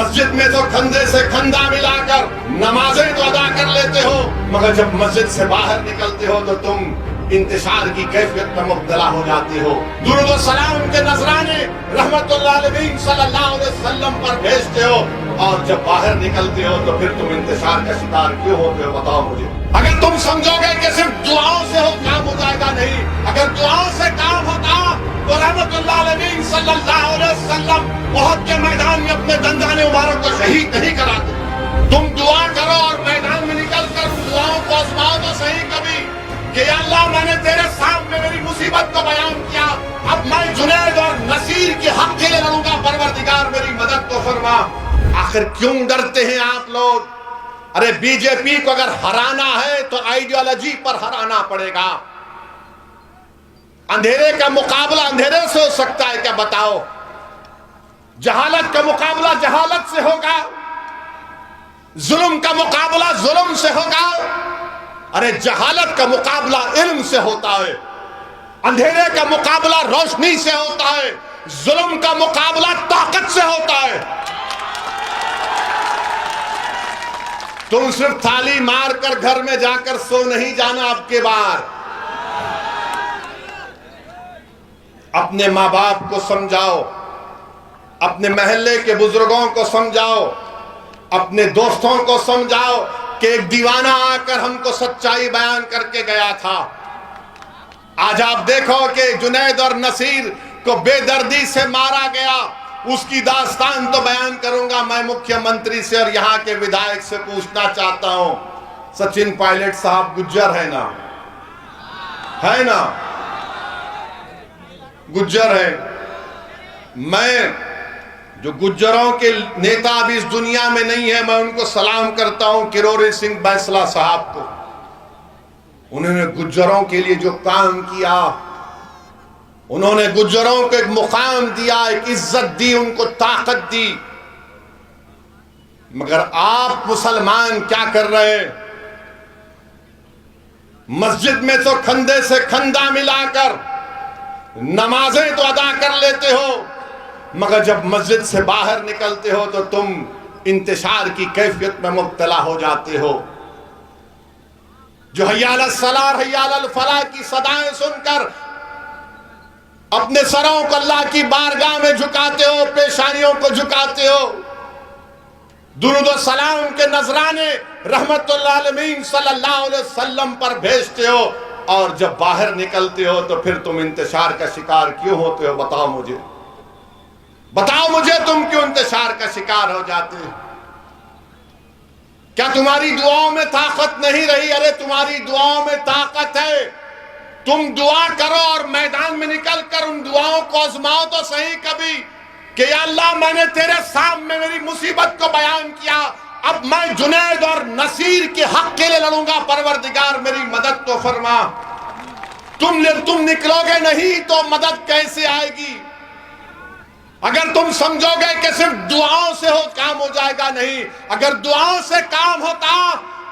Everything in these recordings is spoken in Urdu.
مسجد میں تو کندھے سے کندھا ملا کر نمازیں تو ادا کر لیتے ہو، مگر جب مسجد سے باہر نکلتے ہو تو تم انتشار کی کیفیت میں مبتلا ہو جاتے ہو۔ درود و سلام کے نذرانے رحمت اللہ علیہ صلی اللہ علیہ وسلم پر بھیجتے ہو، اور جب باہر نکلتے ہو تو پھر تم انتشار کا شکار کیوں ہوتے ہو؟ بتاؤ مجھے۔ اگر تم سمجھو گے کہ صرف دعاؤں سے کام ہو جائے گا، نہیں، اگر دعاؤں سے کام ہوتا تو رحمت اللہ علیہ صلی اللہ علیہ وسلم احد کے میدان میں اپنے دندان مبارک کو شہید نہیں کراتے۔ تم دعا کرو اور میدان میں نکل کر دعاؤں کو آزماؤ تو صحیح کبھی کہ یا اللہ میں نے تیرے سامنے میری مصیبت کو بیان کیا، اب میں جنید اور نصیر کے حق کے لیے لڑوں گا، پروردگار میری مدد تو فرما۔ آخر کیوں ڈرتے ہیں آپ لوگ؟ ارے بی جے پی کو اگر ہرانا ہے تو آئیڈیالوجی پر ہرانا پڑے گا۔ اندھیرے کا مقابلہ اندھیرے سے ہو سکتا ہے کیا؟ بتاؤ۔ جہالت کا مقابلہ جہالت سے ہوگا، ظلم کا مقابلہ ظلم سے ہوگا۔ ارے جہالت کا مقابلہ علم سے ہوتا ہے، اندھیرے کا مقابلہ روشنی سے ہوتا ہے، ظلم کا مقابلہ طاقت سے ہوتا ہے۔ تم صرف تھالی مار کر گھر میں جا کر سو نہیں جانا اب کے بار۔ اپنے ماں باپ کو سمجھاؤ، اپنے محلے کے بزرگوں کو سمجھاؤ، اپنے دوستوں کو سمجھاؤ کہ ایک دیوانہ آ کر ہم کو سچائی بیان کر کے گیا تھا۔ آج آپ دیکھو کہ جنید اور نصیر کو بے دردی سے مارا گیا، اس کی داستان تو بیان کروں گا میں مکھیہ منتری سے اور یہاں کے ودھائک سے پوچھنا چاہتا ہوں۔ سچن پائلٹ صاحب گجر ہے نا؟ ہے نا؟ گجر ہے۔ میں جو گجروں کے نیتا ابھی اس دنیا میں نہیں ہے، میں ان کو سلام کرتا ہوں، کروری سنگھ بینسلا صاحب کو۔ انہوں نے گجروں کے لیے جو کام کیا، انہوں نے گجروں کو ایک مقام دیا، ایک عزت دی، ان کو طاقت دی۔ مگر آپ مسلمان کیا کر رہے ہیں؟ مسجد میں تو کندھے سے کندھا ملا کر نمازیں تو ادا کر لیتے ہو، مگر جب مسجد سے باہر نکلتے ہو تو تم انتشار کی کیفیت میں مبتلا ہو جاتے ہو۔ جو حی علی الصلاۃ حی علی الفلاح کی صدائیں سن کر اپنے سروں کو اللہ کی بارگاہ میں جھکاتے ہو، پیشانیوں کو جھکاتے ہو، درود و سلام کے نذرانے رحمت اللہ علیہ صلی اللہ علیہ وسلم پر بھیجتے ہو، اور جب باہر نکلتے ہو تو پھر تم انتشار کا شکار کیوں ہوتے ہو؟ بتاؤ مجھے، بتاؤ مجھے، تم کیوں انتشار کا شکار ہو جاتے ہو؟ کیا تمہاری دعاؤں میں طاقت نہیں رہی؟ ارے تمہاری دعاؤں میں طاقت ہے، تم دعا کرو اور میدان میں نکل کر ان دعاؤں کو آزماؤ تو صحیح کبھی کہ یا اللہ میں نے تیرے سامنے میری مصیبت کو بیان کیا، اب میں جنید اور نصیر کے حق کے لیے لڑوں گا، پروردگار میری مدد تو فرما۔ تم نکلو گے نہیں تو مدد کیسے آئے گی؟ اگر تم سمجھو گے کہ صرف دعاؤں سے کام ہو جائے گا، نہیں، اگر دعاؤں سے کام ہوتا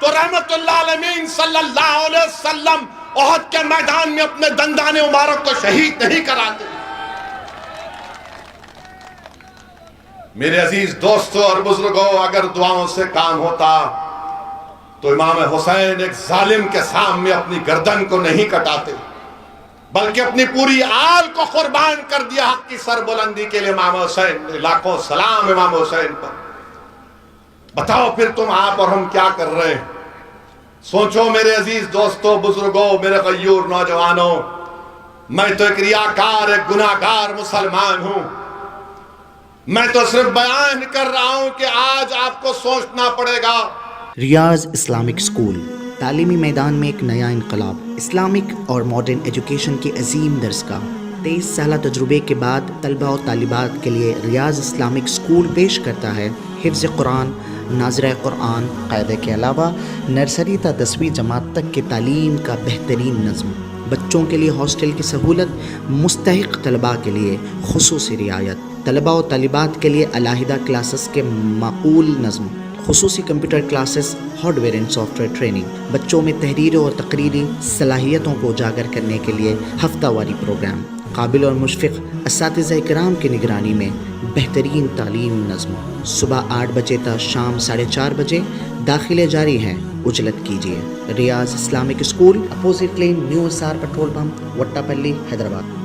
تو رحمت اللہ علیہ صلی اللہ علیہ وسلم احد کے میدان میں اپنے دندان مبارک کو شہید نہیں کراتے۔ میرے عزیز دوستوں اور بزرگوں، اگر دعاؤں سے کام ہوتا تو امام حسین ایک ظالم کے سامنے اپنی گردن کو نہیں کٹاتے، بلکہ اپنی پوری آل کو قربان کر دیا حق کی سربلندی کے لیے۔ امام حسین، لاکھوں سلام امام حسین پر۔ بتاؤ پھر تم آپ اور ہم کیا کر رہے ہیں؟ سوچو میرے عزیز دوستوں، بزرگوں، میرے غیور نوجوانوں، میں تو ایک ریاکار، ایک گناہگار مسلمان ہوں۔ میں تو صرف بیان کر رہا ہوں کہ آج آپ کو سوچنا پڑے گا۔ ریاض اسلامک اسکول تعلیمی میدان میں ایک نیا انقلاب، اسلامک اور ماڈرن ایجوکیشن کی عظیم درسگاہ۔ 23 سالہ تجربے کے بعد طلبہ و طالبات کے لیے ریاض اسلامک اسکول پیش کرتا ہے حفظ قرآن، ناظرہ قرآن، قاعدے کے علاوہ نرسری تا 10ویں جماعت تک کی تعلیم کا بہترین نظم۔ بچوں کے لیے ہاسٹل کی سہولت، مستحق طلباء کے لیے خصوصی رعایت، طلباء و طالبات کے لیے علیحدہ کلاسز کے معقول نظم، خصوصی computer classes, hard where and soft where training, بچوں میں تحریری اور تقریری صلاحیتوں کو اجاگر کرنے کے لیے ہفتہ واری پروگرام، قابل اور مشفق اساتذہ کرام کی نگرانی میں بہترین تعلیم نظم. صبح 8 بجے تا شام 4:30 بجے داخلے جاری ہیں. اجلت کیجیے. Riyaz Islamic school, opposite lane, new SR petrol pump, Vatepally, Hyderabad.